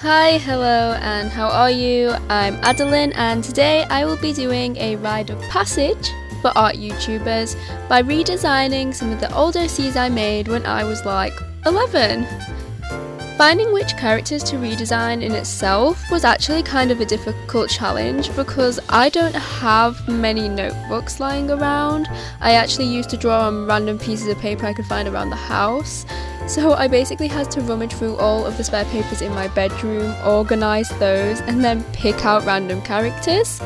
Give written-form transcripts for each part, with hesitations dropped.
Hi, hello, and how are you? I'm Adeline, and today I will be doing a rite of passage for art YouTubers by redesigning some of the old OCs I made when I was like 11. Finding which characters to redesign in itself was actually kind of a difficult challenge because I don't have many notebooks lying around. I actually used to draw on random pieces of paper I could find around the house. So I basically had to rummage through all of the spare papers in my bedroom, organise those, and then pick out random characters.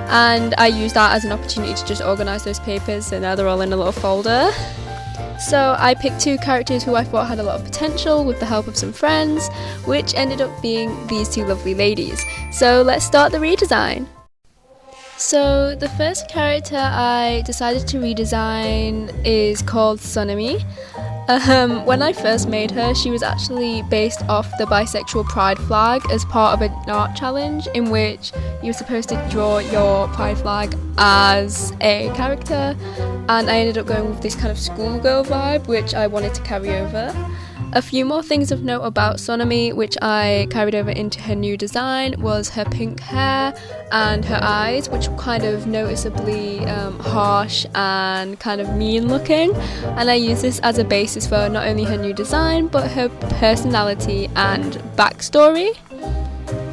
And I used that as an opportunity to just organise those papers, so now they're all in a little folder. So I picked two characters who I thought had a lot of potential with the help of some friends, which ended up being these two lovely ladies. So let's start the redesign. So the first character I decided to redesign is called Sunami. When I first made her, she was actually based off the bisexual pride flag as part of an art challenge in which you're supposed to draw your pride flag as a character, and I ended up going with this kind of schoolgirl vibe which I wanted to carry over. A few more things of note about Sunami which I carried over into her new design was her pink hair and her eyes, which were kind of noticeably harsh and kind of mean looking, and I used this as a basis for not only her new design but her personality and backstory.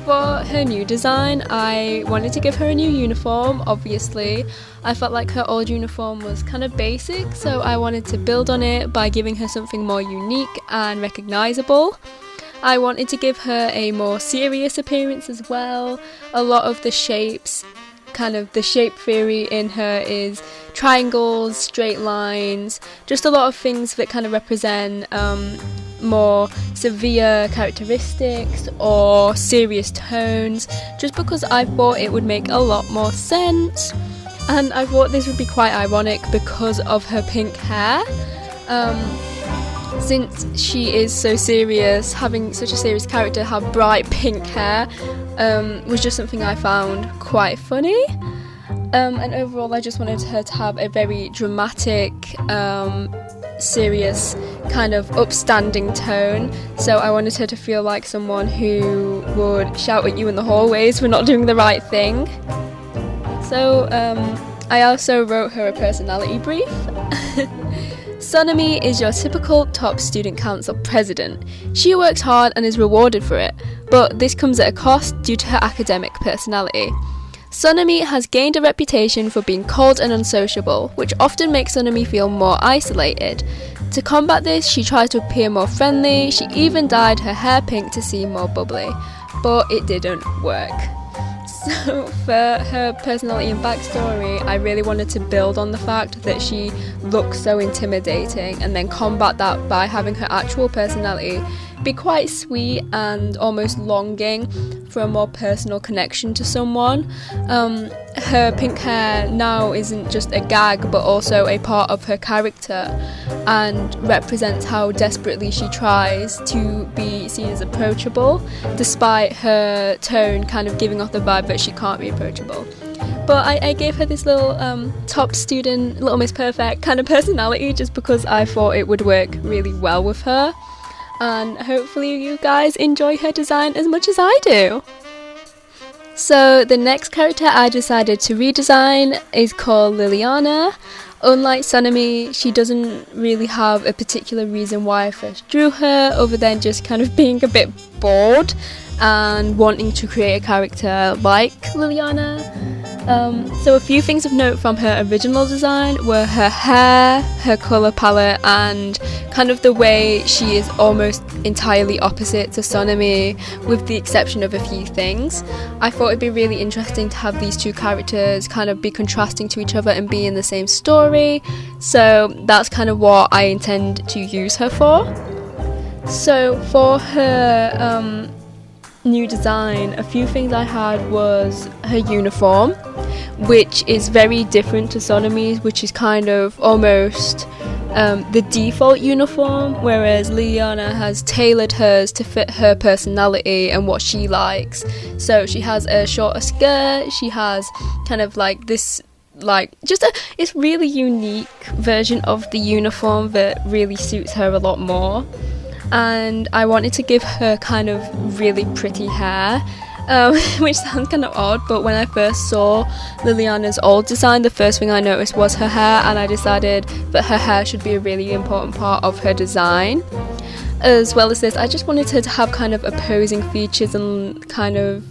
For her new design, I wanted to give her a new uniform, obviously. I felt like her old uniform was kind of basic, so I wanted to build on it by giving her something more unique and recognisable. I wanted to give her a more serious appearance as well. A lot of the shapes, kind of the shape theory in her is triangles, straight lines, just a lot of things that kind of represent more severe characteristics or serious tones, just because I thought it would make a lot more sense. And I thought this would be quite ironic because of her pink hair. Since she is so serious, having such a serious character have bright pink hair was just something I found quite funny. And overall I just wanted her to have a very dramatic, serious, kind of upstanding tone. So I wanted her to feel like someone who would shout at you in the hallways for not doing the right thing. So I also wrote her a personality brief. Sunami is your typical top student council president. She works hard and is rewarded for it, but this comes at a cost due to her academic personality. Sunami has gained a reputation for being cold and unsociable, which often makes Sunami feel more isolated. To combat this, she tries to appear more friendly. She even dyed her hair pink to seem more bubbly, but it didn't work. So for her personality and backstory, I really wanted to build on the fact that she looks so intimidating and then combat that by having her actual personality be quite sweet and almost longing for a more personal connection to someone. Her pink hair now isn't just a gag but also a part of her character and represents how desperately she tries to be seen as approachable, despite her tone kind of giving off the vibe that she can't be approachable. But I gave her this little top student, Little Miss Perfect kind of personality just because I thought it would work really well with her. And hopefully you guys enjoy her design as much as I do. So the next character I decided to redesign is called Liliana. Unlike Sunami, she doesn't really have a particular reason why I first drew her other than just kind of being a bit bored and wanting to create a character like Liliana. So a few things of note from her original design were her hair, her colour palette, and kind of the way she is almost entirely opposite to Sunami, with the exception of a few things. I thought it'd be really interesting to have these two characters kind of be contrasting to each other and be in the same story, so that's kind of what I intend to use her for. So for her new design, a few things I had was her uniform, which is very different to Sunami's, which is kind of almost the default uniform, whereas Liliana has tailored hers to fit her personality and what she likes. So she has a shorter skirt, she has kind of like this it's really unique version of the uniform that really suits her a lot more. and I wanted to give her kind of really pretty hair, which sounds kind of odd, but when I first saw Liliana's old design, the first thing I noticed was her hair, and I decided that her hair should be a really important part of her design. As well as this, I just wanted her to have kind of opposing features and kind of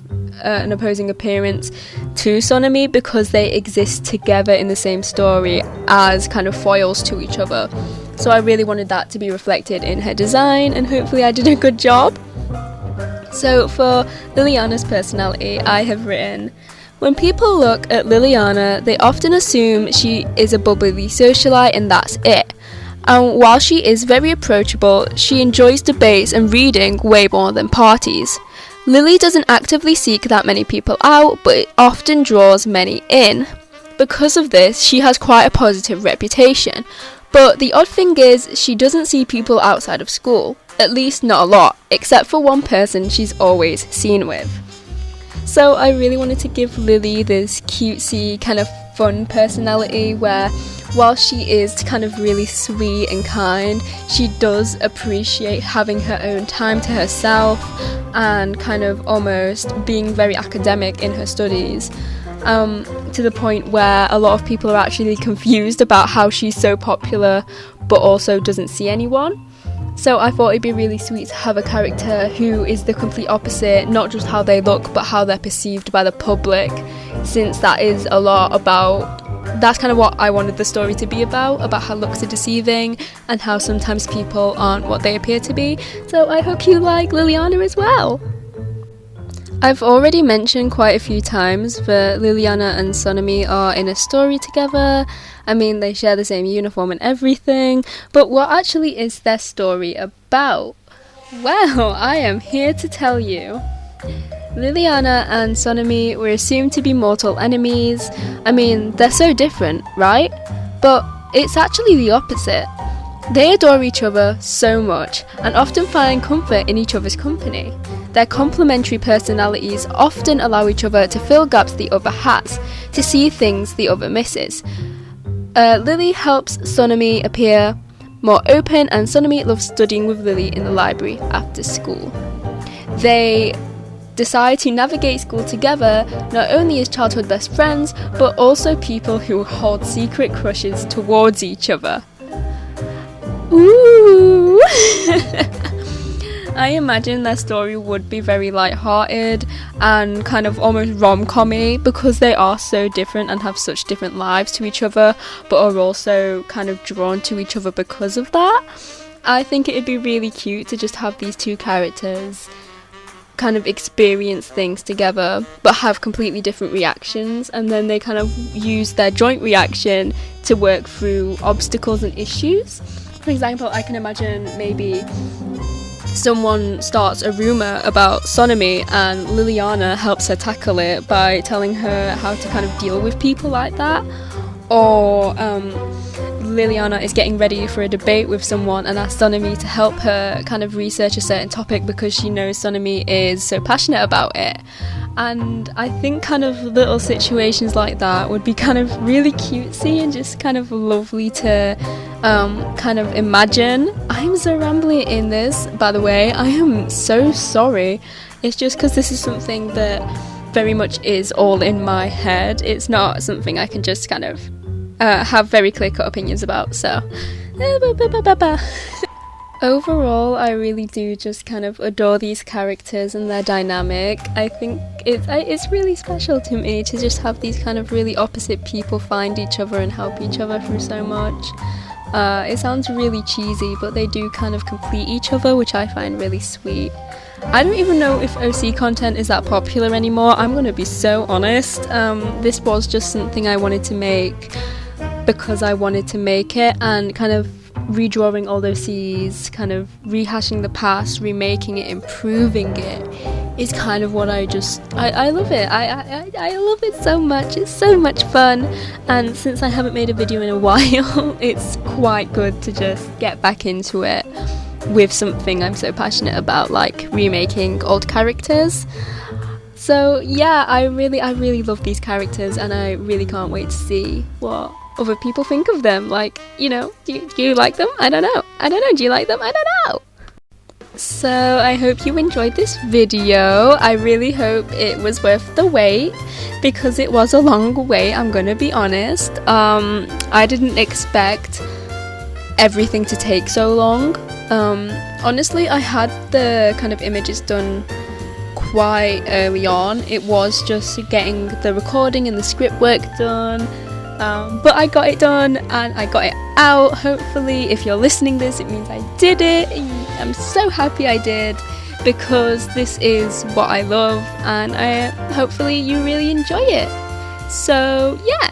an opposing appearance to Sonami, because they exist together in the same story as kind of foils to each other. So I really wanted that to be reflected in her design, and hopefully I did a good job. So for Liliana's personality, I have written, when people look at Liliana, they often assume she is a bubbly socialite and that's it. And while she is very approachable, she enjoys debates and reading way more than parties. Lily doesn't actively seek that many people out, but it often draws many in. Because of this, she has quite a positive reputation. But the odd thing is, she doesn't see people outside of school. At least not a lot, except for one person she's always seen with. So I really wanted to give Lily this cutesy, kind of fun personality where, while she is kind of really sweet and kind, she does appreciate having her own time to herself and kind of almost being very academic in her studies, to the point where a lot of people are actually confused about how she's so popular but also doesn't see anyone. So I thought it'd be really sweet to have a character who is the complete opposite, not just how they look but how they're perceived by the public, since that is a lot about, that's kind of what I wanted the story to be about how looks are deceiving and how sometimes people aren't what they appear to be. So I hope you like Liliana as well. I've already mentioned quite a few times that Liliana and Sonami are in a story together. I mean, they share the same uniform and everything, but what actually is their story about? Well, I am here to tell you. Liliana and Sonami were assumed to be mortal enemies. I mean, they're so different, right? But it's actually the opposite. They adore each other so much and often find comfort in each other's company. Their complementary personalities often allow each other to fill gaps the other has, to see things the other misses. Lily helps Sonami appear more open, and Sonami loves studying with Lily in the library after school. They decide to navigate school together, not only as childhood best friends, but also people who hold secret crushes towards each other. Ooh! I imagine their story would be very light-hearted and kind of almost rom-com-y, because they are so different and have such different lives to each other, but are also kind of drawn to each other because of that. I think it'd be really cute to just have these two characters kind of experience things together but have completely different reactions, and then they kind of use their joint reaction to work through obstacles and issues. For example, I can imagine maybe someone starts a rumour about Sonami and Liliana helps her tackle it by telling her how to kind of deal with people like that. Or Liliana is getting ready for a debate with someone and asks Sonami to help her kind of research a certain topic because she knows Sonami is so passionate about it. And I think kind of little situations like that would be kind of really cutesy and just kind of lovely to kind of imagine. I'm so rambly in this, by the way. I am so sorry. It's just because this is something that very much is all in my head. It's not something I can just kind of have very clear-cut opinions about, so overall I really do just kind of adore these characters and their dynamic. I think it's really special to me to just have these kind of really opposite people find each other and help each other through so much. It sounds really cheesy, but they do kind of complete each other, which I find really sweet. I don't even know if OC content is that popular anymore, I'm gonna be so honest. This was just something I wanted to make because I wanted to make it, and kind of redrawing old OCs, kind of rehashing the past, remaking it, improving it is kind of what I love it. I love it so much. It's so much fun, and since I haven't made a video in a while, it's quite good to just get back into it with something I'm so passionate about, like remaking old characters. So yeah, I really love these characters, and I really can't wait to see what other people think of them. Like, you know, do you like them? I don't know. Do you like them? I don't know. So I hope you enjoyed this video. I really hope it was worth the wait, because it was a long wait, I'm gonna be honest. I didn't expect everything to take so long. Honestly, I had the kind of images done quite early on. It was just getting the recording and the script work done, but I got it done and I got it out. Hopefully, if you're listening this, it means I did it. I'm so happy I did, because this is what I love, and hopefully you really enjoy it. So yeah,